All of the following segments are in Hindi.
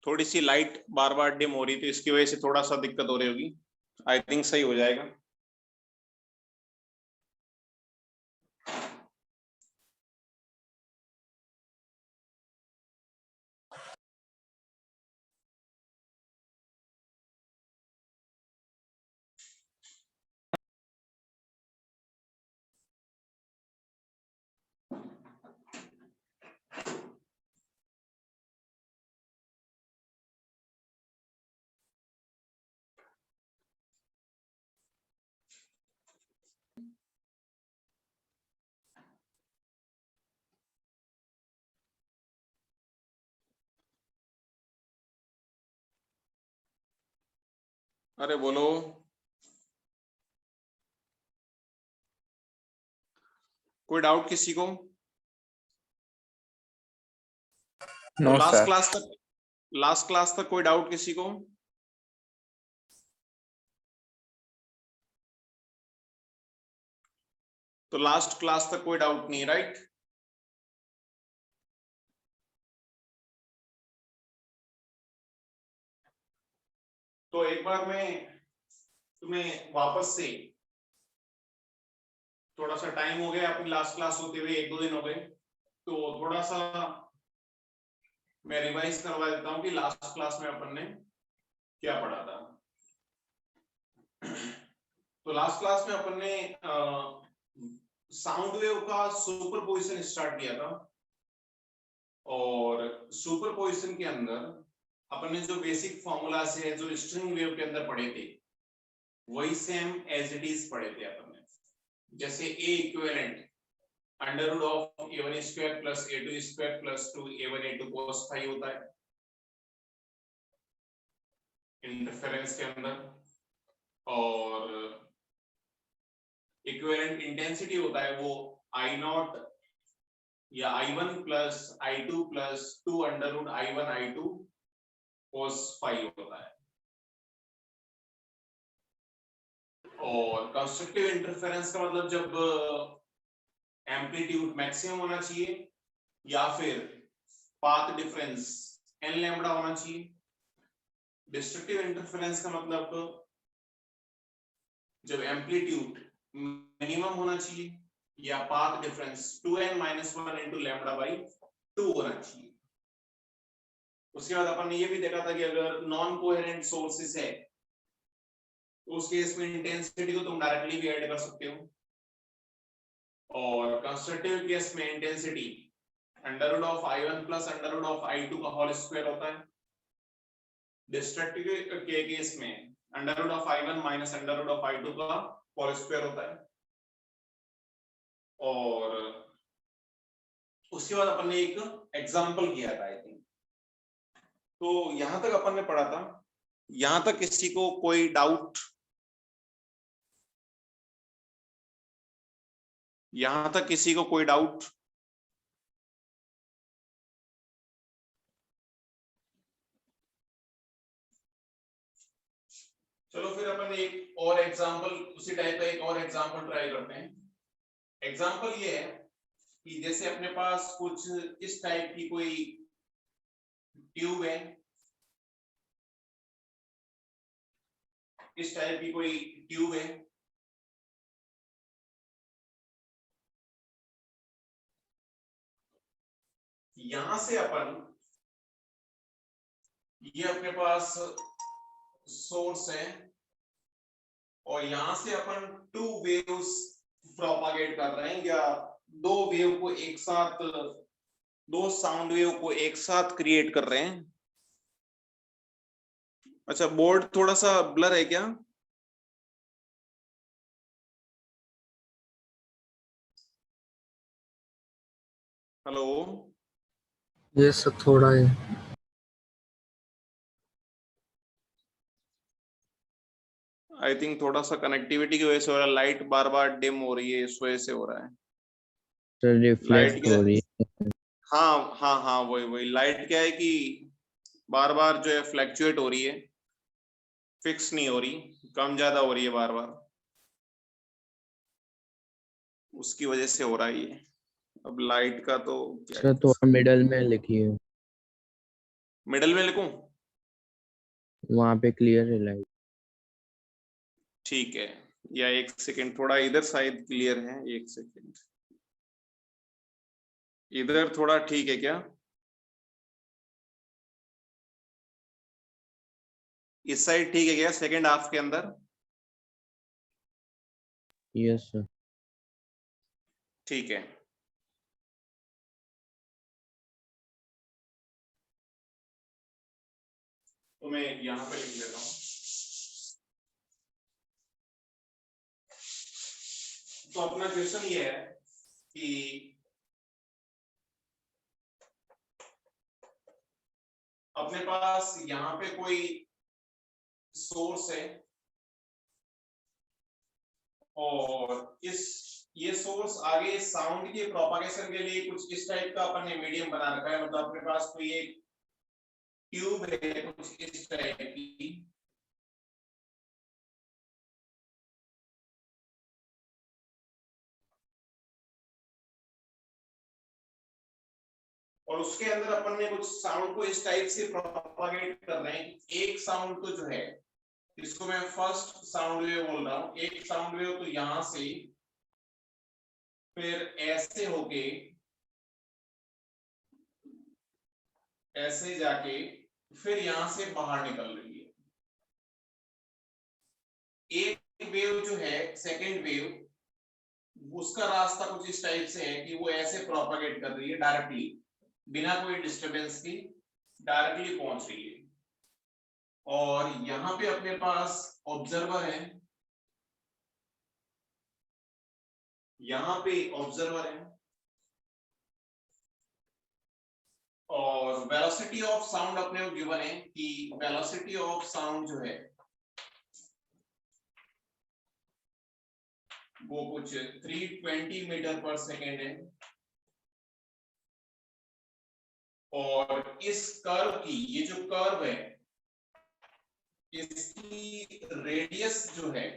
थोड़ी सी लाइट बार बार डिम हो रही थी, इसकी वजह से थोड़ा सा दिक्कत हो रही होगी। आई थिंक सही हो जाएगा। अरे बोलो, कोई डाउट किसी को? No sir. लास्ट क्लास तक कोई डाउट किसी को? तो लास्ट क्लास तक कोई डाउट नहीं, राइट? तो एक बार मैं तुम्हें वापस से, थोड़ा सा टाइम हो गया अपनी लास्ट क्लास होते हुए, 1-2 दिन हो गए, तो थोड़ा सा मैं रिवाइज करवा देता हूँ कि लास्ट क्लास में अपन ने क्या पढ़ा था। तो लास्ट क्लास में अपन ने साउंड वेव का सुपरपोजिशन स्टार्ट किया था, और सुपरपोजिशन के अंदर अपन ने जो बेसिक फॉर्मूला से जो स्ट्रिंग वेव के अंदर पढ़े थे, वही सेम एज इट इज पढ़े थे अपन ने। जैसे A equivalent under root of a1 square plus a2 square plus 2a1 a2 cos phi होता है इंटरफेरेंस के अंदर, और इक्विवेलेंट इंटेंसिटी होता है वो I0 या I1 plus I2 plus 2 under root I1 I2 cos phi होता है। और कंस्ट्रक्टिव इंटरफेरेंस का मतलब जब एम्पलीट्यूड मैक्सिमम होना चाहिए या फिर पाथ डिफरेंस n लैम्बडा होना चाहिए। डिस्ट्रक्टिव इंटरफेरेंस का मतलब जब एम्पलीट्यूड मिनिमम होना चाहिए या path difference 2n-1 into lambda by 2 होना चाहिए। उसके बाद अपन ने ये भी देखा था कि अगर नॉन कोहेरेंट सोर्सेस है तो उस केस में इंटेंसिटी को तुम डायरेक्टली भी ऐड कर सकते हो, और कंस्ट्रक्टिव केस में intensity under root of I1 plus under root of I2 का होल स्क्वायर होता है। डिस्ट्रक्टिव के केस में under root of I1 minus under root of I2 का होल स्क्वायर होता है। और उसके बाद अपन ने एक एग्जांपल किया था आई थिंक। तो यहां तक अपन ने पढ़ा था, यहां तक किसी को कोई डाउट? यहां तक किसी को कोई डाउट? चलो फिर अपन एक और एग्जांपल, उसी टाइप का एक और एग्जांपल ट्राई करते हैं। एग्जांपल ये है कि जैसे अपने पास कुछ इस टाइप की कोई ट्यूब है, इस टाइप की कोई ट्यूब है, यहां से अपन, ये अपने पास सोर्स है, और यहां से अपन 2 वेव्स प्रोपागेट कर रहे हैं, या 2 वेव को एक साथ, 2 साउंड वेव को एक साथ क्रिएट कर रहे हैं। अच्छा, बोर्ड थोड़ा सा ब्लर है क्या? हेलो? ये सब थोड़ा है। आई थिंक थोड़ा सा कनेक्टिविटी की वजह से हो रहा है, लाइट बार बार डिम हो रही है, इस वजह से हो रहा है। तो रिफ्लेक्ट हो रही है। हाँ हाँ हाँ, वही लाइट क्या है कि बार बार जो है फ्लैक्चुएट हो रही है, फिक्स नहीं हो रही, कम ज्यादा हो रही है बार बार, उसकी वजह से हो रहा है ये। अब लाइट का तो क्या सर थोड़ा मिडल में लिखिए। मिडल में लिखूं? वहां पे क्लियर है लाइट। ठीक है, या एक सेकेंड, थोड़ा इधर शायद क्लियर है, एक सेकेंड, इधर थोड़ा ठीक है क्या? इस साइड ठीक है क्या सेकेंड हाफ के अंदर? Yes sir. ठीक है, तो मैं यहां पे लिख लेता हूं। तो अपना क्वेश्चन ये है कि अपने पास यहाँ पे कोई सोर्स है और ये सोर्स आगे साउंड के प्रोपागेशन के लिए कुछ इस टाइप का अपन ने मीडियम बना रखा है, मतलब अपने पास कोई एक ट्यूब है कुछ इस टाइप की, और उसके अंदर अपन ने कुछ साउंड को इस टाइप से प्रोपागेट कर रहे हैं। एक साउंड तो जो है इसको मैं फर्स्ट साउंड वेव बोल रहा हूं, एक साउंड वेव तो यहां से फिर ऐसे होके ऐसे जाके फिर यहां से बाहर निकल रही है। एक वेव जो है सेकेंड वेव, उसका रास्ता कुछ इस टाइप से है कि वो ऐसे प्रोपागेट कर रही है डायरेक्टली, बिना कोई डिस्टरबेंस की डायरेक्टली पहुंच रही है। और यहां पे अपने पास ऑब्जर्वर है, यहां पे ऑब्जर्वर है, और वेलोसिटी ऑफ साउंड अपने को गिवन है कि वेलोसिटी ऑफ साउंड जो है वो कुछ 320 मीटर पर सेकेंड है। और इस कर्व की, ये जो कर्व है इसकी रेडियस जो है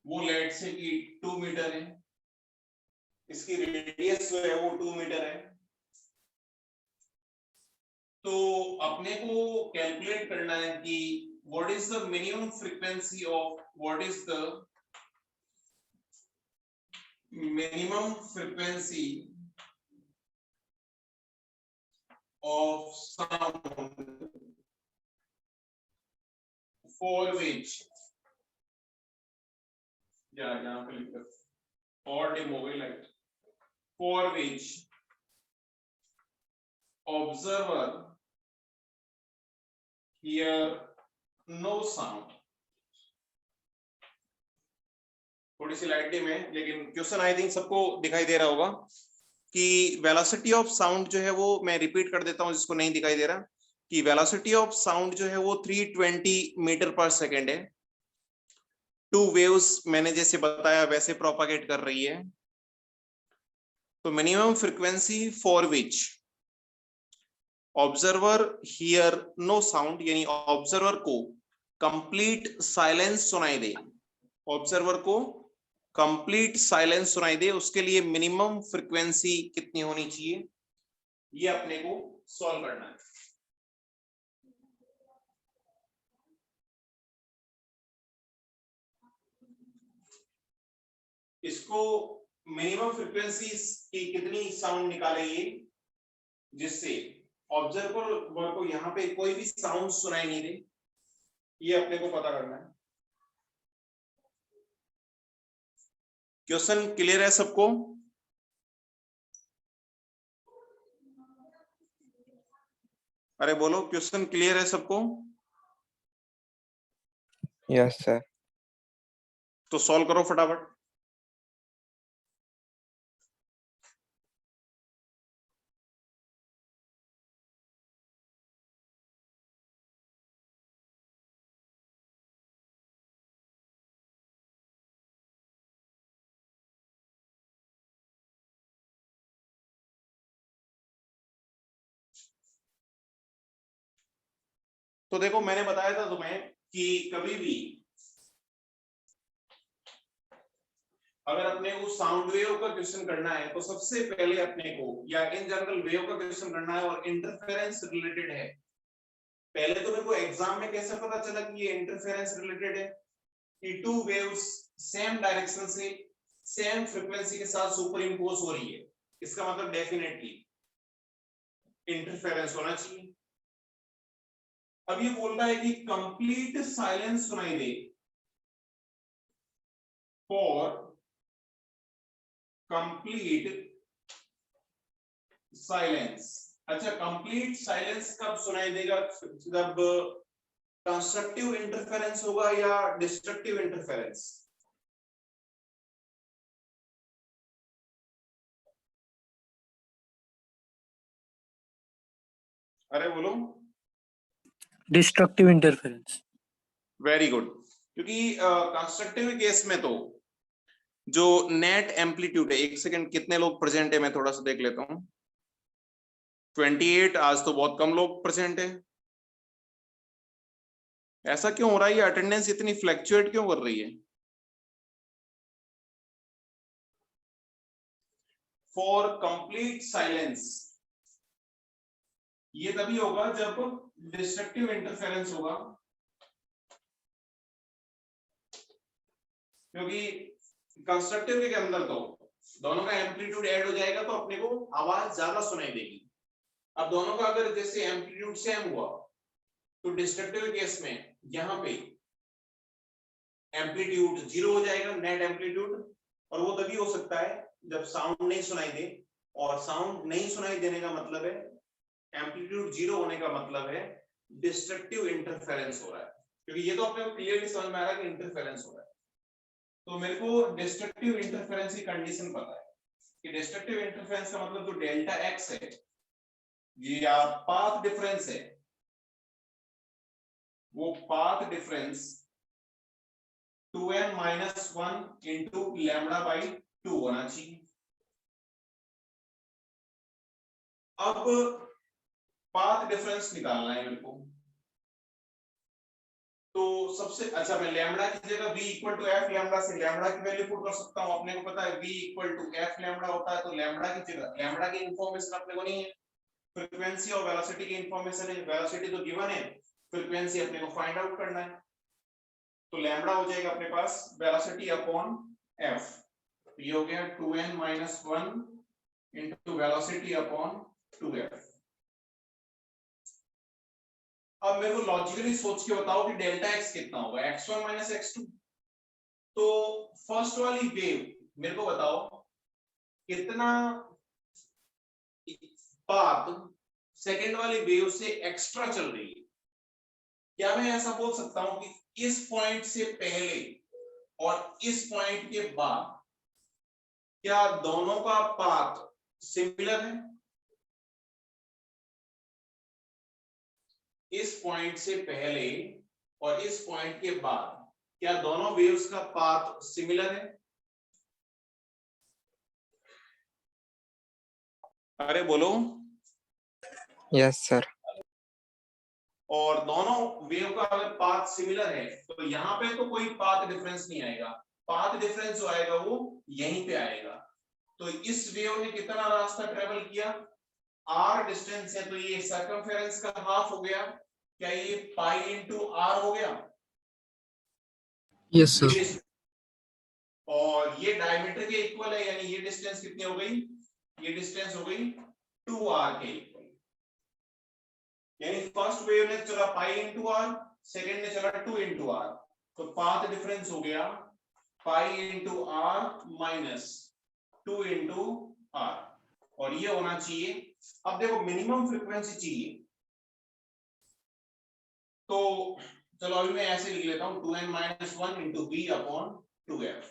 वो लेट से कि 2 मीटर है, इसकी रेडियस जो है वो 2 मीटर है। तो अपने को कैलकुलेट करना है कि what is the minimum frequency of, what is the minimum frequency of sound for which, यहाँ पे लिख दो और डिमोबल लाइट, for which observer hear no sound। थोड़ी सी लाइट डिम है लेकिन क्वेश्चन आई थिंक सबको दिखाई दे रहा होगा कि वेलोसिटी ऑफ साउंड जो है वो, मैं रिपीट कर देता हूं जिसको नहीं दिखाई दे रहा, कि वेलोसिटी ऑफ साउंड जो है वो 320 मीटर पर सेकेंड है। टू वेव्स मैंने जैसे बताया वैसे प्रोपागेट कर रही है। तो minimum frequency for which observer hear no sound, यानी ऑब्जर्वर को कंप्लीट साइलेंस सुनाई दे, ऑब्जर्वर को कंप्लीट साइलेंस सुनाई दे, उसके लिए मिनिमम फ्रीक्वेंसी कितनी होनी चाहिए, ये अपने को सॉल्व करना है। इसको मिनिमम फ्रीक्वेंसी की कितनी साउंड निकालेंगे जिससे ऑब्जर्वर को यहां पे कोई भी साउंड सुनाई नहीं दे, ये अपने को पता करना है। क्वेश्चन क्लियर है सबको? अरे बोलो, क्वेश्चन क्लियर है सबको? Yes sir. तो सॉल्व करो फटाफट। तो देखो मैंने बताया था तुम्हें कि कभी भी अगर अपने को साउंड वेव का क्वेश्चन करना है तो सबसे पहले अपने को, या इन जनरल वेव का क्वेश्चन करना है और इंटरफेरेंस रिलेटेड है, पहले तो मेरे को एग्जाम में कैसे पता चला कि ये इंटरफेरेंस रिलेटेड है कि टू वेव्स सेम डायरेक्शन से सेम फ्रीक्वेंसी के साथ सुपर इम्पोज हो रही है, इसका मतलब डेफिनेटली इंटरफेरेंस होना चाहिए। अब ये बोल रहा है कि कंप्लीट साइलेंस सुनाई दे फॉर कंप्लीट साइलेंस। अच्छा, कंप्लीट साइलेंस कब सुनाई देगा? जब कंस्ट्रक्टिव इंटरफेरेंस होगा या डिस्ट्रक्टिव इंटरफेरेंस? अरे बोलो। Destructive interference. वेरी गुड, क्योंकि कंस्ट्रक्टिव केस में तो जो नेट एम्पलीट्यूड है, एक सेकंड कितने लोग प्रेजेंट है मैं थोड़ा सा देख लेता हूं। 28, आज तो बहुत कम लोग प्रेजेंट है। ऐसा क्यों हो रहा है? ये अटेंडेंस इतनी फ्लैक्चुएट क्यों कर रही है? फॉर कंप्लीट साइलेंस ये तभी होगा जब डिस्ट्रक्टिव इंटरफेरेंस होगा, क्योंकि कंस्ट्रक्टिव के अंदर तो दोनों का एम्पलीट्यूड ऐड हो जाएगा तो अपने को आवाज ज्यादा सुनाई देगी। अब दोनों का अगर जैसे एम्पलीट्यूड सेम हुआ तो डिस्ट्रक्टिव केस में यहां पे एम्पलीट्यूड 0 हो जाएगा, नेट एम्पलीट्यूड, और वो तभी हो सकता है जब साउंड नहीं सुनाई दे। और साउंड नहीं सुनाई देने का मतलब है, एम्पलीट्यूड 0 होने का मतलब है डिस्ट्रक्टिव इंटरफेरेंस हो रहा है, क्योंकि ये तो अपने को क्लियरली समझ में आ रहा है कि इंटरफेरेंस हो रहा है। तो मेरे को डिस्ट्रक्टिव इंटरफेरेंस की कंडीशन पता है कि डिस्ट्रक्टिव इंटरफेरेंस का मतलब जो डेल्टा एक्स है या पाथ डिफरेंस है, वो पाथ डिफरेंस 2n - 1 इंटू λ/2 होना चाहिए। अब पाथ डिफरेंस निकालना है मेरे को, तो सबसे अच्छा मैं लैम्बडा की जगह v = f लैम्बडा से लैम्बडा की वैल्यू पुट कर सकता हूं। अपने को पता है v = f लैम्बडा होता है, तो लैम्बडा की जगह, लैम्बडा की इंफॉर्मेशन अपने को नहीं है, फ्रीक्वेंसी और वेलोसिटी की इंफॉर्मेशन है। वेलोसिटी तो गिवन है, फ्रीक्वेंसी अपने को फाइंड आउट करना है। तो लैम्बडा हो जाएगा अपने पास वेलोसिटी अपॉन f, तो ये हो गया 2n - 1 into velocity upon 2f। अब मेरे को लॉजिकली सोच के बताओ कि डेल्टा x कितना होगा, x1 - x2। तो फर्स्ट वाली वेव मेरे को बताओ कितना पाथ सेकंड वाली वेव से एक्स्ट्रा चल रही है। क्या मैं ऐसा बोल सकता हूं कि इस पॉइंट से पहले और इस पॉइंट के बाद क्या दोनों का पाथ सिमिलर है? इस पॉइंट से पहले और इस पॉइंट के बाद क्या दोनों वेव्स का पाथ सिमिलर है? अरे बोलो। Yes, sir. और दोनों वेव का अगर पाथ सिमिलर है तो यहाँ पे तो कोई पाथ डिफरेंस नहीं आएगा, पाथ डिफरेंस जो आएगा वो यहीं पे आएगा। तो इस वेव ने कितना रास्ता ट्रेवल किया? r डिस्टेंस है, तो ये सर्कमफेरेंस का हाफ हो गया। क्या ये पाई इंटू r हो गया? Yes sir. और ये डायमीटर के इक्वल है, यानी ये डिस्टेंस कितनी हो गई? ये डिस्टेंस हो गई 2r के इक्वल। यानी फर्स्ट वेव ने चला पाई इंटू r, सेकेंड ने चला 2 इंटू r, तो पाथ डिफरेंस हो गया pi into r minus 2 into r, और ये होना चाहिए। अब देखो मिनिमम फ्रीक्वेंसी चाहिए, तो चलो अभी मैं ऐसे लिख लेता हूं 2n - 1 into v upon 2f।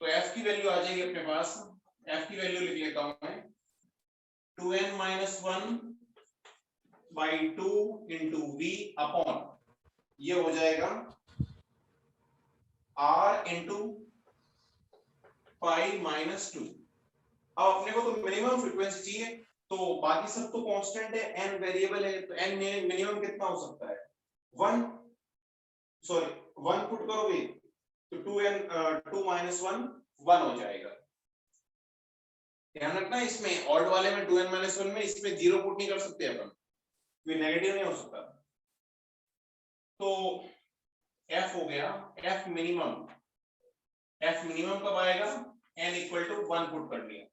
तो f की वैल्यू आ जाएगी अपने पास, f की वैल्यू लिख लेता हूं मैं 2n - 1 by 2 into v upon, ये हो जाएगा r into पाई माइनस 2। अब अपने को तो मिनिमम फ्रीक्वेंसी चाहिए, तो बाकी सब तो कांस्टेंट है, n वेरिएबल है, तो n मिनिमम कितना हो सकता है? 1 पुट करोगे तो 2 - 1 हो जाएगा। ध्यान रखना इसमें ऑड वाले में 2n - 1 में इसमें 0 पुट नहीं कर सकते अपन, कोई नेगेटिव नहीं हो सकता। तो एफ हो गया, एफ मिनिमम कब आएगा, n इक्वल टू 1 पुट कर लिया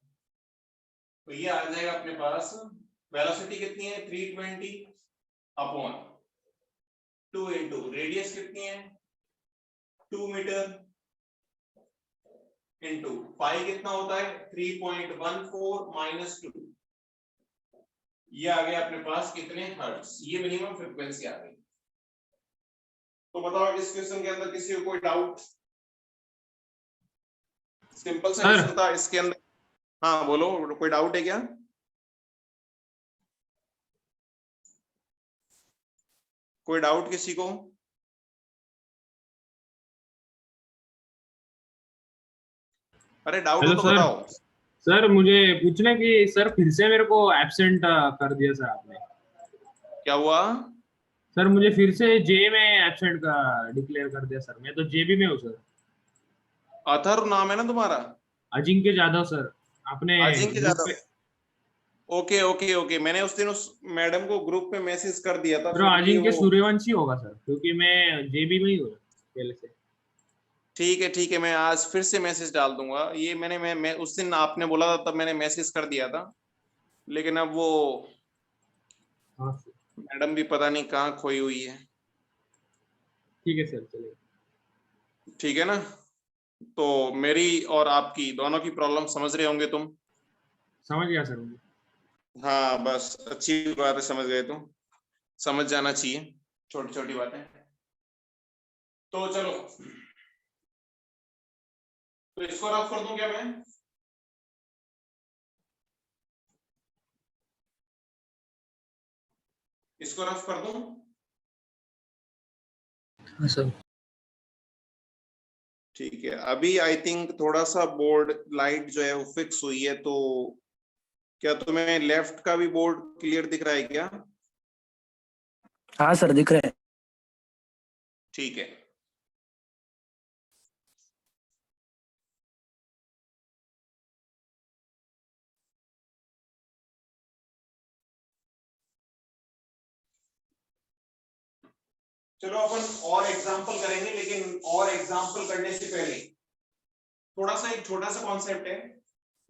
तो ये आ जाएगा अपने पास, वेलोसिटी कितनी है 320 अपॉन 2 इंटू रेडियस कितनी है 2 मीटर इंटू पाई कितना होता है 3.14 माइनस 2, ये आ गया अपने पास कितने हर्ट्ज, ये मिनिमम फ्रीक्वेंसी आ गई। तो बताओ इस क्वेश्चन के अंदर किसी को कोई डाउट? सिंपल सा क्वेश्चन था इसके अंदर। हाँ बोलो, कोई डाउट है क्या? कोई डाउट किसी को? अरे डाउट हो हेलो तो सर। बताओ। सर मुझे पूछना है कि सर फिर से मेरे को एब्सेंट कर दिया सर आपने। क्या हुआ? सर मुझे फिर से जे में एब्सेंट का डिक्लेयर कर दिया सर, मैं तो जेबी में हूँ सर। अथर्व नाम है ना तुम्हारा? अजिंक्य जाधव सर, आपने अजिंक्य ग्रुप जाधव। पे। ओके ओके ओके, मैंने उस दिन उस मैडम को ग्रुप पे मैसेज कर दिया था, सर फिर भी अजिंक्य वो सूर्यवंशी होगा सर, क्योंकि मैं जेबी में ही हूँ पहले से। ठीक है, मैं आज फिर से मैसेज डाल दूंगा। ये मैं उस दिन आपने बोला था तब मैंने मैसेज कर दिया था, लेकिन अब वो हाँ सर, मैडम भी पता नहीं कहाँ खोई हुई है। ठीक है सर, चलिए। ठीक है ना? तो मेरी और आपकी दोनों की प्रॉब्लम समझ रहे होंगे तुम? समझ गया सर मुझे। हाँ बस अच्छी बात है, समझ गए तुम, समझ जाना चाहिए छोटी छोटी बातें। तो चलो, तो इसको रफ कर दूं क्या मैं? इसको रफ कर दूं? हाँ सर। ठीक है, अभी आई थिंक थोड़ा सा बोर्ड लाइट जो है वो फिक्स हुई है, तो क्या तुम्हें लेफ्ट का भी बोर्ड क्लियर दिख रहा है क्या? हाँ सर, दिख रहे हैं। ठीक है। चलो अपन और एग्जांपल करेंगे, लेकिन और एग्जांपल करने से पहले थोड़ा सा एक छोटा सा कॉन्सेप्ट है,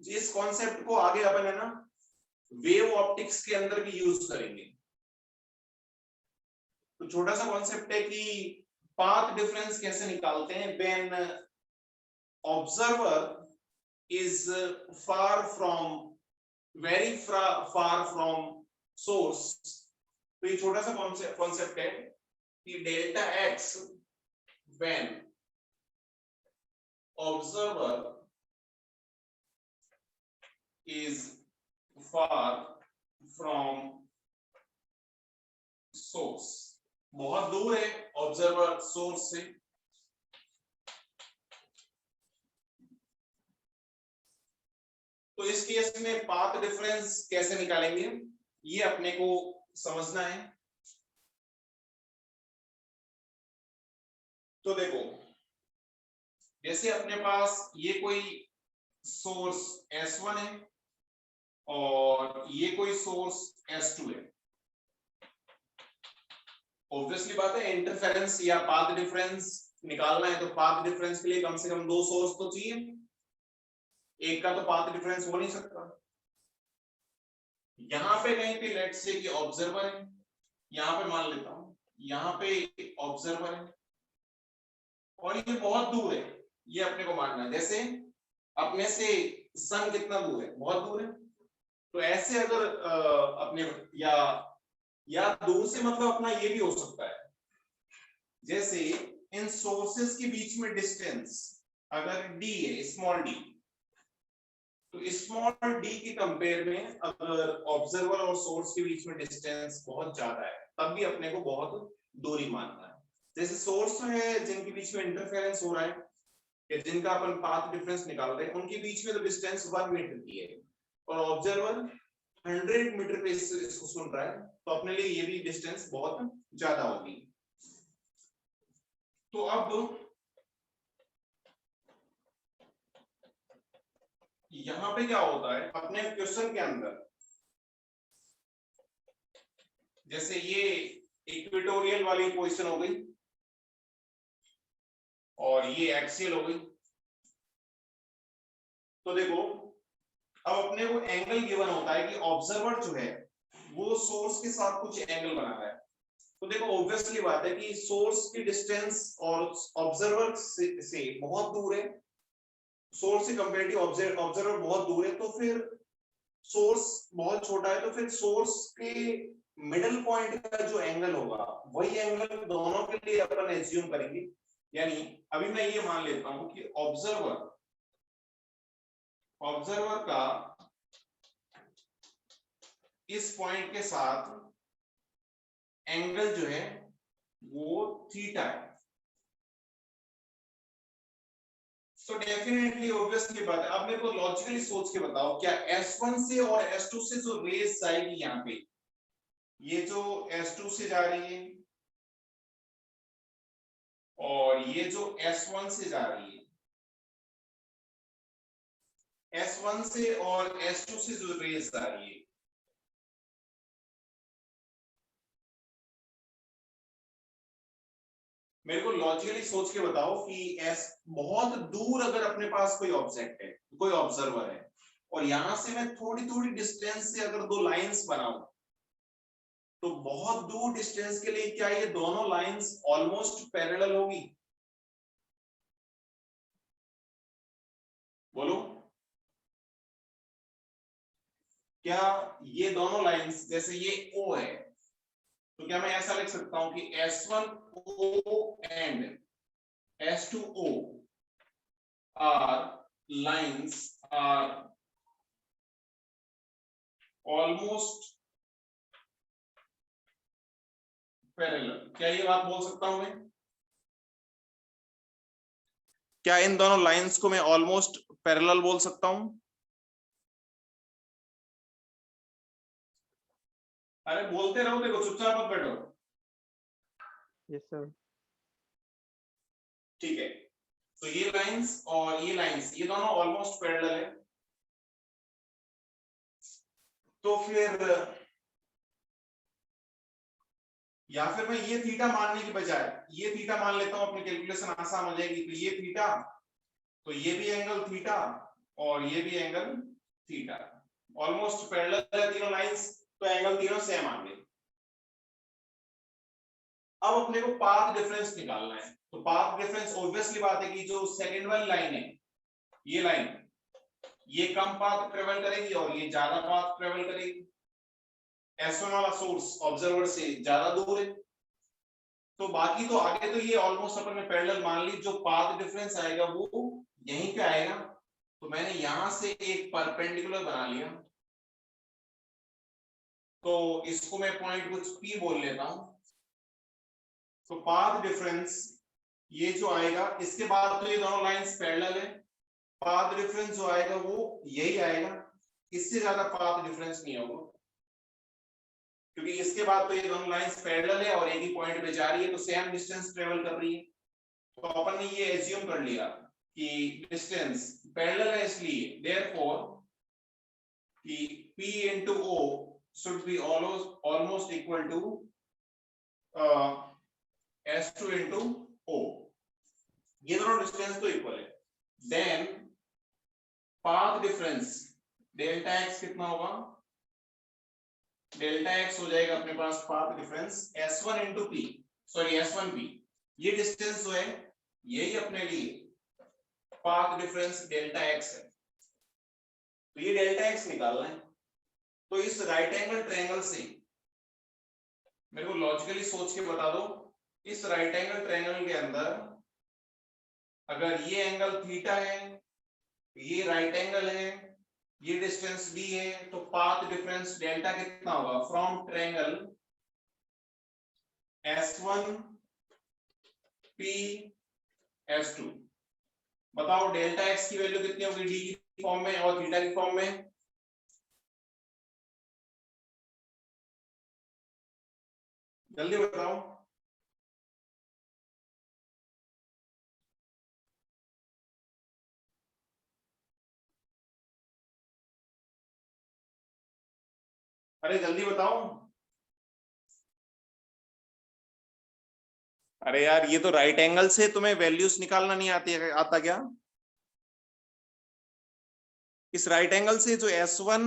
जिस कॉन्सेप्ट को आगे अपन है ना वेव ऑप्टिक्स के अंदर भी यूज करेंगे। तो छोटा सा कॉन्सेप्ट है कि पाथ डिफरेंस कैसे निकालते हैं when observer is far from very far from source. तो ये छोटा सा कॉन्सेप्ट है कि delta x when observer is far from source, बहुत दूर है ऑब्जर्वर सोर्स से। तो इस केस में पाथ डिफरेंस कैसे निकालेंगे ये अपने को समझना है। तो देखो, जैसे अपने पास ये कोई सोर्स S1 है और ये कोई सोर्स S2 है। ऑब्वियसली बात है, इंटरफेरेंस या पाथ डिफरेंस निकालना है तो पाथ डिफरेंस के लिए कम से कम दो सोर्स तो चाहिए, एक का तो पाथ डिफरेंस हो नहीं सकता। यहां पे कहीं पे लेट्स से कि ऑब्जर्वर है, यहां पे मान लेता हूं यहां पे ऑब्जर्वर है और ये बहुत दूर है, ये अपने को मानना है। जैसे अपने से सन कितना दूर है, बहुत दूर है। तो ऐसे अगर अपने या दूर से मतलब अपना ये भी हो सकता है, जैसे इन सोर्सेस के बीच में डिस्टेंस अगर d है, स्मॉल d, तो स्मॉल d के कंपेयर में अगर ऑब्जर्वर और सोर्स के बीच में डिस्टेंस बहुत ज्यादा है तब भी अपने को बहुत दूरी मानना है। जैसे सोर्स है जिनके बीच में इंटरफेरेंस हो रहा है या जिनका अपन पाथ डिफरेंस निकाल रहे हैं, उनके बीच में तो डिस्टेंस 1 मीटर की है और ऑब्जर्वर 100 मीटर पे इसको सुन रहा है, तो अपने लिए ये भी डिस्टेंस बहुत ज्यादा होगी। तो अब यहां पे क्या होता है अपने क्वेश्चन के अंदर, जैसे ये इक्वेटोरियल वाली पोजीशन हो गई और ये एक्सियल हो गई। तो देखो अब अपने को एंगल गिवन होता है कि ऑब्जर्वर जो है वो सोर्स के साथ कुछ एंगल बना रहा है। तो देखो ऑब्वियसली बात है कि सोर्स की डिस्टेंस और ऑब्जर्वर से बहुत दूर है, सोर्स से कंपेरेटिव ऑब्जर्वर बहुत दूर है, तो फिर सोर्स बहुत छोटा है, तो फिर सोर्स के मिडिल पॉइंट का जो एंगल होगा वही एंगल दोनों के लिए अपन एज्यूम करेंगे। यानी अभी मैं ये मान लेता हूं कि ऑब्जर्वर का इस पॉइंट के साथ एंगल जो है वो थीटा है। तो डेफिनेटली ऑब्वियसली बात है। अब मेरे को लॉजिकली सोच के बताओ, क्या S1 से और S2 से जो रेस जाएगी यहाँ पे, ये जो S2 से जा रही है और ये जो S1 से जा रही है, S1 से और S2 से जो रेस जा रही है, मेरे को लॉजिकली सोच के बताओ कि बहुत दूर अगर अपने पास कोई ऑब्जेक्ट है, कोई ऑब्जर्वर है, और यहां से मैं थोड़ी थोड़ी डिस्टेंस से अगर दो लाइंस बनाऊं, तो बहुत दूर डिस्टेंस के लिए क्या ये दोनों लाइंस ऑलमोस्ट पैरेलल होगी? बोलो, क्या ये दोनों लाइंस, जैसे ये O है, तो क्या मैं ऐसा लिख सकता हूं कि S1O and S2O are lines are almost parallel? क्या ये बात बोल सकता हूं मैं? क्या इन दोनों लाइंस को मैं ऑलमोस्ट पैरेलल बोल सकता हूं? अरे बोलते रहो, देखो चुपचाप मत बैठो। Yes, sir. ठीक है, तो ये लाइंस और ये लाइंस ये दोनों ऑलमोस्ट पैरेलल है। तो फिर या फिर मैं ये थीटा मानने की बजाय ये थीटा मान लेता हूं, अपनी कैलकुलेशन आसान हो जाएगी। तो ये थीटा, तो ये भी एंगल थीटा और ये भी एंगल थीटा, ऑलमोस्ट पैरेलल है तीनों लाइंस, तो एंगल तीनों सेम आ गए। अब अपने को पाथ डिफरेंस निकालना है। तो पाथ डिफरेंस ऑब्वियसली बात है कि जो सेकंड वाली लाइन है, ये लाइन, ये कम पाथ ट्रेवल करेगी और ये ज्यादा पाथ ट्रेवल करेगी। S1 वाला सोर्स ऑब्जर्वर से ज्यादा दूर है, तो बाकी तो आगे तो ये ऑलमोस्ट अपन ने पैरेलल मान ली। जो पाथ डिफरेंस आएगा वो यहीं पे आएगा, तो मैंने यहां से एक परपेंडिकुलर बना लिया, तो इसको मैं पॉइंट कुछ P बोल लेता हूं। तो पाथ डिफरेंस ये जो आएगा, इसके बाद तो ये दोनों लाइंस पैरेलल है, पाथ डिफरेंस जो आएगा वो यही आएगा, इससे ज्यादा पाथ डिफरेंस नहीं होगा, क्योंकि इसके बाद तो ये दोनों लाइंस पैरेलल है और एक ही पॉइंट पे जा रही है, तो सेम डिस्टेंस ट्रेवल कर रही है। तो अपन ने ये एज्यूम कर लिया कि डिस्टेंस पैरेलल है, इसलिए देयरफॉर कि P into O should be almost equal to S2 into O। ये दोनों डिस्टेंस तो इक्वल है। Then path difference delta x कितना होगा? डेल्टा x हो जाएगा अपने पास path difference S1 into P, sorry S1P। ये डिस्टेंस जो है यही अपने लिए पाथ डिफरेंस डेल्टा x है, तो ये डेल्टा x निकालना है। तो इस राइट एंगल ट्रायंगल से मेरे को लॉजिकली सोच के बता दो, इस राइट एंगल ट्रायंगल के अंदर अगर ये एंगल थीटा है, ये राइट एंगल है, ये डिस्टेंस d है, तो पाथ डिफरेंस डेल्टा कितना होगा? From triangle S1 P S2, बताओ डेल्टा x की वैल्यू कितनी होगी d की फॉर्म में और थीटा की फॉर्म में? जल्दी बताओ। अरे जल्दी बताओ। अरे यार ये तो राइट एंगल से तुम्हें वैल्यूज निकालना नहीं आता क्या? इस राइट एंगल से जो S1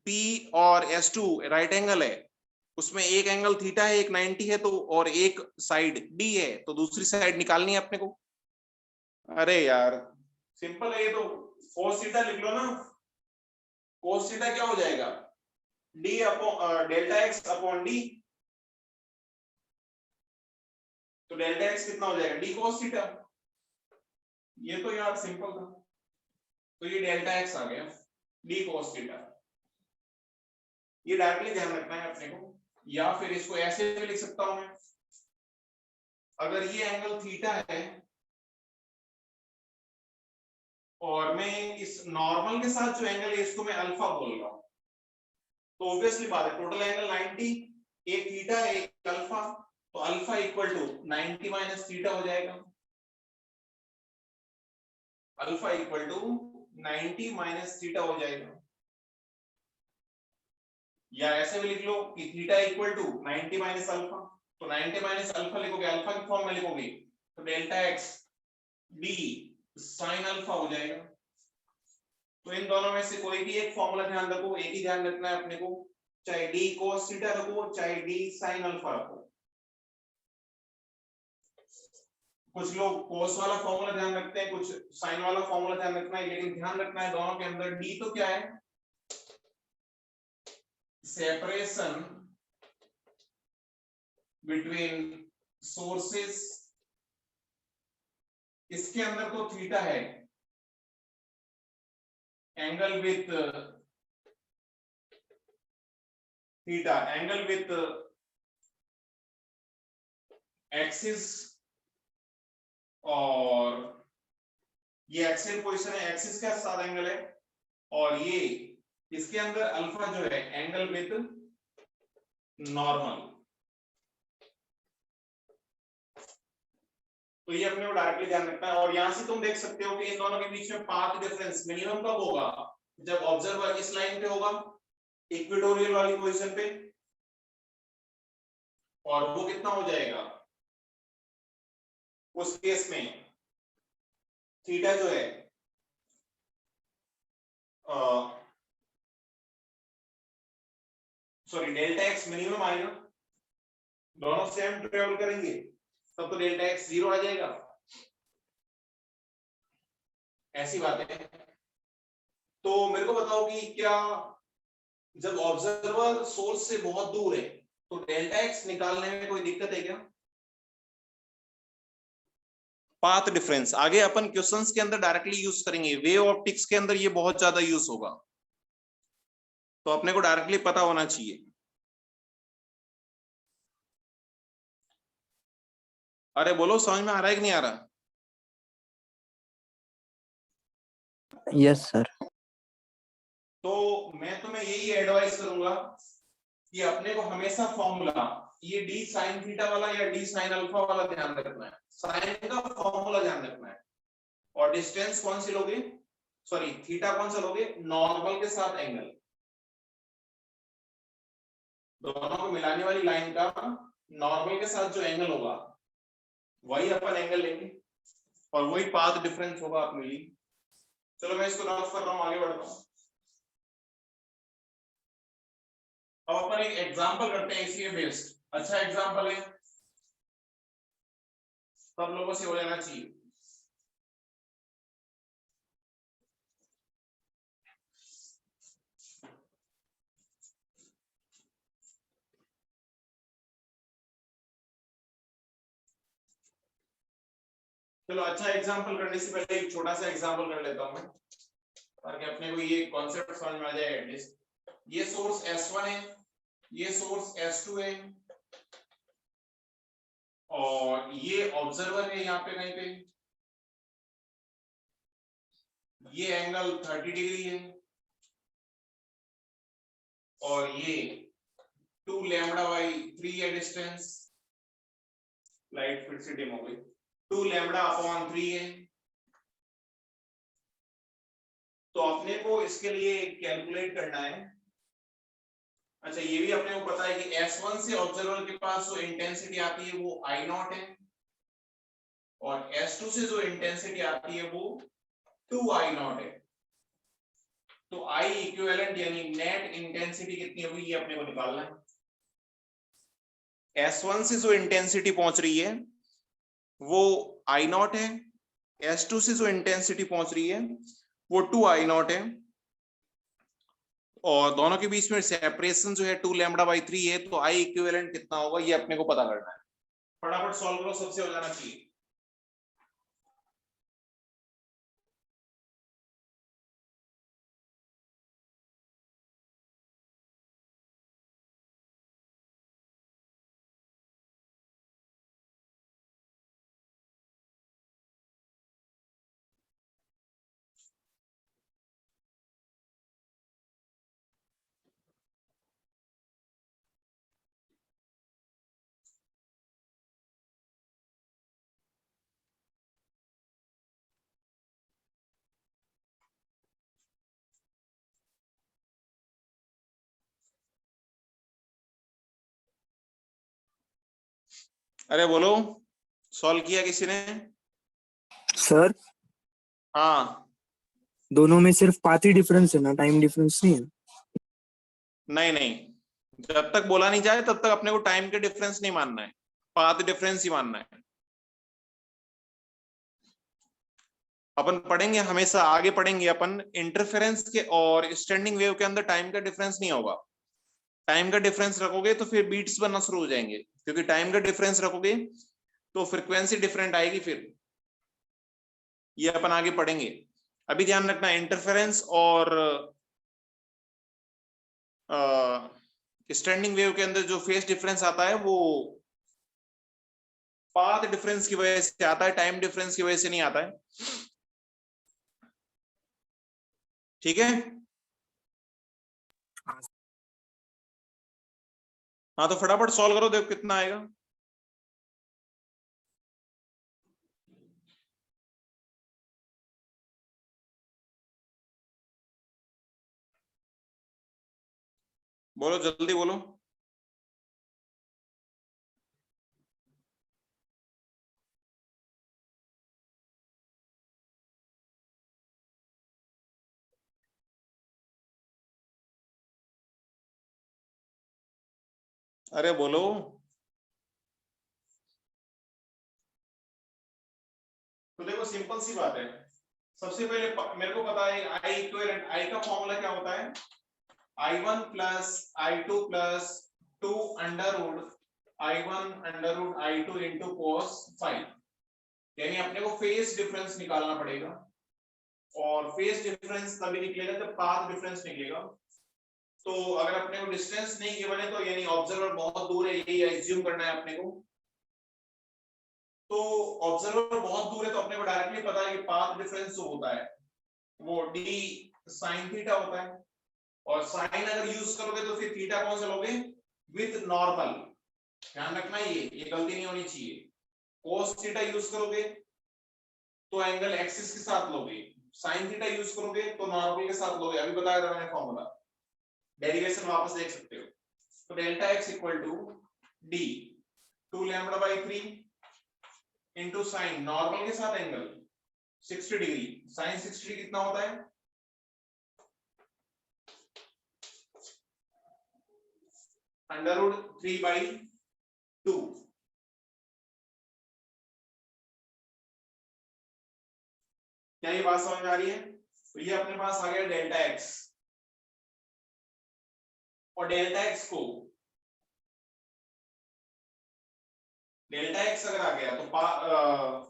P और S2 राइट एंगल है, उसमें एक एंगल थीटा है, एक 90 है, तो और एक साइड D है, तो दूसरी साइड निकालनी है अपने को। अरे यार सिंपल है ये तो, cos थीटा लिख लो ना। cos थीटा क्या हो जाएगा? D upon delta x upon D। तो डेल्टा x कितना हो जाएगा? D cos theta. ये तो यार सिंपल था। तो ये डेल्टा x आ गया, D cos थीटा। ये डायरेक्टली ध्यान रखना है अपने को, या फिर इसको ऐसे भी लिख सकता हूं मैं। अगर ये एंगल थीटा है और मैं इस नॉर्मल के साथ जो एंगल है इसको मैं अल्फा बोल रहा हूं, तो ऑब्वियसली बात है टोटल एंगल 90, एक थीटा है एक अल्फा, तो alpha equal to 90 minus theta हो जाएगा। Alpha equal to 90 minus theta हो जाएगा। या ऐसे भी लिख लो कि theta equal to 90 minus alpha, तो 90 माइनस अल्फा लिखोगे, अल्फा की फॉर्म में लिखोगे तो delta x d sine alpha हो जाएगा। तो इन दोनों में से कोई भी एक फॉर्मूला ध्यान रखो, एक ही ध्यान रखना है अपने को, चाहे डी कोस थीटा रखो चाहे डी साइन अल्फा रखो। कुछ लोग कोस वाला फॉर्मूला ध्यान रखते हैं, कुछ साइन वाला फॉर्मूला ध्यान रखना है, लेकिन ध्यान रखना है दोनों के अंदर डी तो क्या है? Separation between sources. इसके अंदर तो थीटा है, angle with theta, angle with axis, और ये एक्सियल पोजीशन है, एक्सिस के साथ एंगल है, और ये इसके अंदर अल्फा जो है एंगल विथ नॉर्मल। तो ये अपने को डायरेक्टली ध्यान रखना है। और यहां से तुम देख सकते हो कि इन दोनों के बीच में पाथ डिफरेंस मिनिमम कब होगा? जब ऑब्जर्वर इस लाइन पे होगा, इक्वेटोरियल वाली पोजीशन पे, और वो कितना हो जाएगा उस केस में? थीटा जो है सॉरी डेल्टा एक्स मिनिमम आएगा, दोनों सेम ट्रेवल करेंगे तब तो डेल्टा एक्स 0 आ जाएगा। ऐसी बात है। तो मेरे को बताओ कि क्या जब ऑब्जर्वर सोर्स से बहुत दूर है तो डेल्टा एक्स निकालने में कोई दिक्कत है क्या? पाथ डिफरेंस आगे अपन क्वेश्चंस के अंदर डायरेक्टली यूज करेंगे, वेव ऑप्टिक्स के अंदर ये बहुत ज्यादा यूज होगा, तो अपने को डायरेक्टली पता होना चाहिए। अरे बोलो, समझ में आ रहा है कि नहीं आ रहा? Yes sir. तो मैं तुम्हें यही एडवाइस करूंगा कि अपने को हमेशा फॉर्मूला ये डी साइन थीटा वाला या डी साइन अल्फा वाला ध्यान रखना है, साइन का फॉर्मूला ध्यान रखना है, और डिस्टेंस कौन सी लोगे, सॉरी थीटा कौन सा लोगे? नॉर्मल के साथ एंगल, दोनों को मिलाने वाली लाइन का नॉर्मल के साथ जो एंगल होगा वही अपन एंगल लेंगे, और वही पाथ डिफरेंस होगा अपने लिए। चलो मैं इसको नोट कर रहा हूं, आगे बढ़ता हूं। अब अपन एक एग्जांपल करते हैं इसी बेस्ड, अच्छा एग्जांपल है, सब लोगों से हो जाना चाहिए। चलो अच्छा एग्जांपल करने से पहले एक छोटा सा एग्जांपल कर लेता हूं मैं, ताकि अपने को ये कॉन्सेप्ट समझ में आ जाए एटलीस्ट। ये सोर्स S1 है, ये सोर्स S2 है, और ये ऑब्जर्वर है यहाँ पे कहीं पे, ये एंगल 30 डिग्री है, और ये 2 लैम्डा बाई 3 है डिस्टेंस, लाइट फिर से डिम हो गई, 2 लैम्डा अपॉन 3 है। तो अपने को इसके लिए कैलकुलेट करना है। अच्छा ये भी अपने को पता है कि S1 से ऑब्जर्वर के पास जो इंटेंसिटी आती है वो I0 है, और S2 से जो इंटेंसिटी आती है वो 2I0 है। तो I इक्विवेलेंट यानी नेट इंटेंसिटी कितनी होगी ये अपने को निकालना है। S1 से जो इंटेंसिटी पहुंच रही है वो I0 है, S2 से जो इंटेंसिटी पहुंच रही है वो 2I0 है, और दोनों के बीच में सेपरेशन जो है 2 λ/3 है। तो I इक्विवेलेंट कितना होगा ये अपने को पता करना है। फटाफट सॉल्व करो, सबसे हो जाना चाहिए। अरे बोलो, सॉल्व किया किसी ने? सर हाँ, दोनों में सिर्फ पाथ ही डिफरेंस है ना, टाइम डिफरेंस नहीं है। नहीं नहीं, जब तक बोला नहीं जाए तब तक अपने को टाइम के डिफरेंस नहीं मानना है, पाथ डिफरेंस ही मानना है। अपन पढ़ेंगे हमेशा, आगे पढ़ेंगे अपन, इंटरफेरेंस के और स्टैंडिंग वेव के अंदर टाइम का डिफरेंस नहीं होगा। टाइम का डिफरेंस रखोगे तो फिर बीट्स बनना शुरू हो जाएंगे, क्योंकि टाइम का डिफरेंस रखोगे तो फ्रीक्वेंसी डिफरेंट आएगी फिर। ये अपन आगे पढ़ेंगे। अभी ध्यान रखना, इंटरफेरेंस और स्टैंडिंग वेव के अंदर जो फेज डिफरेंस आता है वो पाथ डिफरेंस की वजह से आता है, टाइम डिफरेंस की वजह से नहीं आता है। ठीक है, हाँ तो फटाफट सॉल्व करो, देखो कितना आएगा। बोलो जल्दी बोलो। अरे बोलो। तो देखो सिंपल सी बात है, सबसे पहले मेरे को पता है आई इक्विवेलेंट, आई का फॉर्मूला क्या होता है, I1 plus I2 plus 2 under root I1 under root I2 into cos 5। यानी अपने को फेज डिफरेंस निकालना पड़ेगा, और फेज डिफरेंस तभी निकलेगा जब पाथ डिफरेंस निकलेगा। तो अगर अपने को डिस्टेंस नहीं गिवन है तो यानी ऑब्जर्वर बहुत दूर है, यही एज्यूम करना है अपने को। तो ऑब्जर्वर बहुत दूर है तो अपने को डायरेक्टली पता है कि पाथ डिफरेंस जो होता है वो d sin थीटा होता है, और साइन अगर यूज करोगे तो फिर थीटा कौन सा लोगे, विद नॉर्मल। ध्यान रखना ये गलती नहीं होनी चाहिए। cos थीटा यूज करोगे तो एंगल एक्सिस के साथ लोगे, साइन थीटा यूज करोगे तो नॉर्मल के साथ लोगे। अभी बताया था मैंने फॉर्मूला, डेरिवेशन वापस देख सकते हो। तो delta x equal to d 2 λ/3 into sine normal के साथ एंगल 60 डिग्री, साइन 60 डिग्री कितना होता है, अंडर रूट 3/2। क्या ये बात समझ में आ रही है? तो ये अपने पास आ गया डेल्टा x, और डेल्टा x को डेल्टा x अगर आ गया तो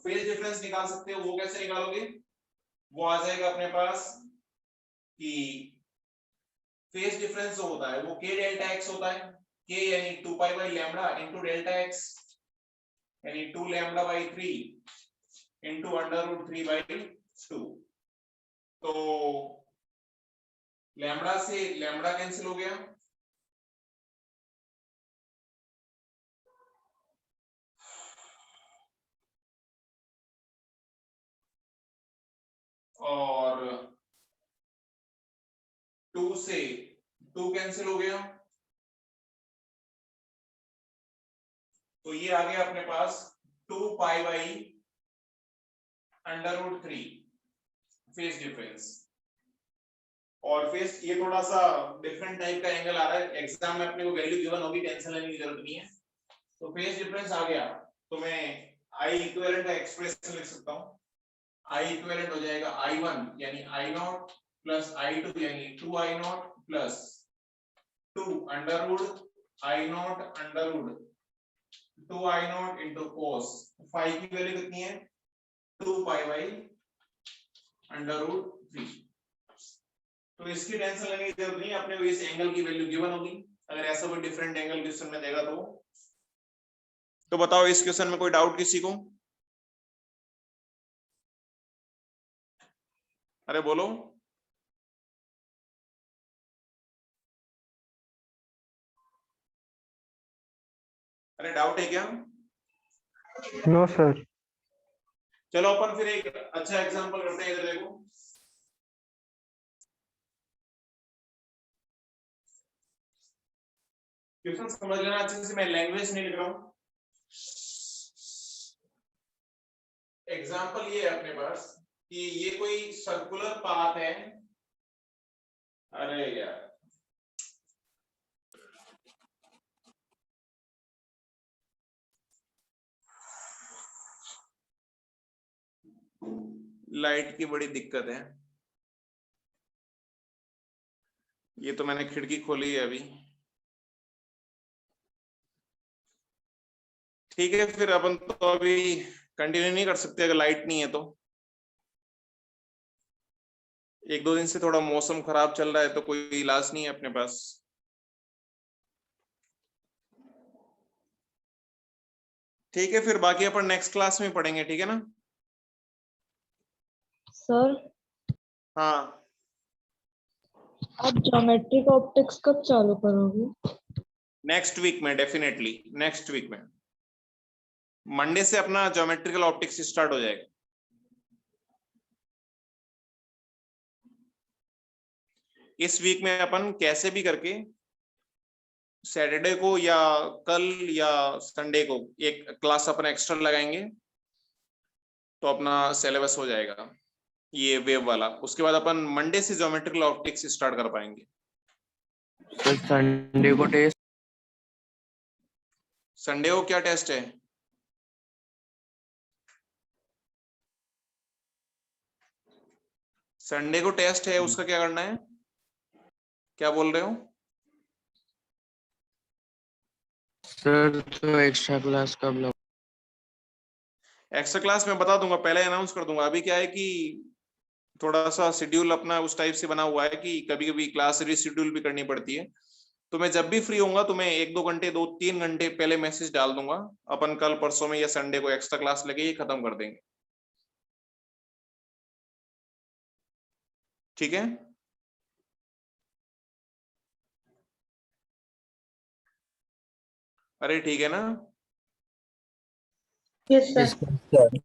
फेज डिफरेंस निकाल सकते हो। वो कैसे निकालोगे, वो आ जाएगा अपने पास कि फेज डिफरेंस जो होता है वो k डेल्टा x होता है, k यानी 2π/λ इनटू डेल्टा x यानी 2 λ/3 इनटू अंडर रूट 3/2। तो लैम्बडा से लैम्बडा कैंसिल हो गया, और 2 से 2 कैंसिल हो गया, तो ये आ गया अपने पास 2π/2 √3 फेस डिफरेंस। और फेस ये थोड़ा सा डिफरेंट टाइप का एंगल आ रहा है, एग्जाम में अपने को वैल्यू गिवन होगी, टेंशन लेने की जरूरत नहीं है। तो फेस डिफरेंस आ गया तो मैं आई इक्विवेलेंट का एक्सप्रेशन लिख सकता हूं। आई इक्विवेलेंट हो जाएगा I1 यानी I0 प्लस I2 यानी 2I0 plus 2 √I0 2I0 into cos। Phi की वैल्यू कितनी है 2 पाई बाई √3। तो इसकी टेंशन लेने की जरूरत नहीं है, अपने को इस एंगल की वैल्यू गिवन होगी। अगर ऐसा कोई डिफरेंट एंगल क्वेश्चन में देगा तो बताओ इस क्वेश्चन में कोई डाउट किसी को? अरे बोलो। अरे डाउट है क्या? No sir. चलो अपन फिर एक अच्छा एग्जांपल करते हैं, इधर देखो। क्वेश्चन समझ लेना अच्छे से, मैं लैंग्वेज नहीं लिख रहा हूं। एग्जांपल ये है अपने पास कि ये कोई सर्कुलर पाथ है। अरे यार लाइट की बड़ी दिक्कत है। ये तो मैंने खिड़की खोली है अभी। ठीक है फिर अपन तो अभी कंटिन्यू नहीं कर सकते अगर लाइट नहीं है तो। एक दो दिन से थोड़ा मौसम खराब चल रहा है तो कोई इलाज नहीं है अपने पास। ठीक है फिर बाकी अपन नेक्स्ट क्लास में पढ़ेंगे, ठीक है ना? सर हाँ आप ज्योमेट्रिक ऑप्टिक्स कब चालू करोगे? नेक्स्ट वीक में, डेफिनेटली नेक्स्ट वीक में। मंडे से अपना ज्योमेट्रिकल ऑप्टिक्स स्टार्ट हो जाएगा। इस वीक में अपन कैसे भी करके सैटरडे को या कल या संडे को एक क्लास अपन एक्स्ट्रा लगाएंगे तो अपना सिलेबस हो जाएगा ये वेव वाला। उसके बाद अपन मंडे से ज्योमेट्रिकल ऑप्टिक्स स्टार्ट कर पाएंगे। सर संडे को टेस्ट। संडे को क्या टेस्ट है? संडे को टेस्ट है, उसका क्या करना है? क्या बोल रहे हो? सर तो एक्स्ट्रा क्लास कब लगा? एक्स्ट्रा क्लास मैं बता दूंगा, पहले अनाउंस कर दूंगा। अभी क्या है कि थोड़ा सा शेड्यूल अपना उस टाइप से बना हुआ है कि कभी कभी क्लास रीशेड्यूल भी करनी पड़ती है। तो मैं जब भी फ्री होऊंगा तो मैं 1-2 घंटे 2-3 घंटे पहले मैसेज डाल दूंगा। अपन कल परसों में या संडे को एक्स्ट्रा क्लास लेके ही खत्म कर देंगे, ठीक है? अरे ठीक है ना? Yes sir.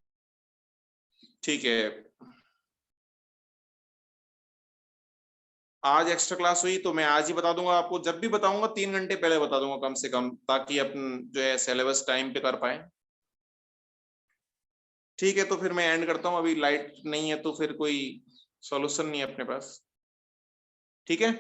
ठीक है। आज एक्स्ट्रा क्लास हुई तो मैं आज ही बता दूंगा आपको। जब भी बताऊंगा 3 घंटे पहले बता दूंगा कम से कम, ताकि अपन जो है सिलेबस टाइम पे कर पाए। ठीक है तो फिर मैं एंड करता हूँ। अभी लाइट नहीं है तो फिर कोई सॉल्यूशन नहीं है अपने पास, ठीक है?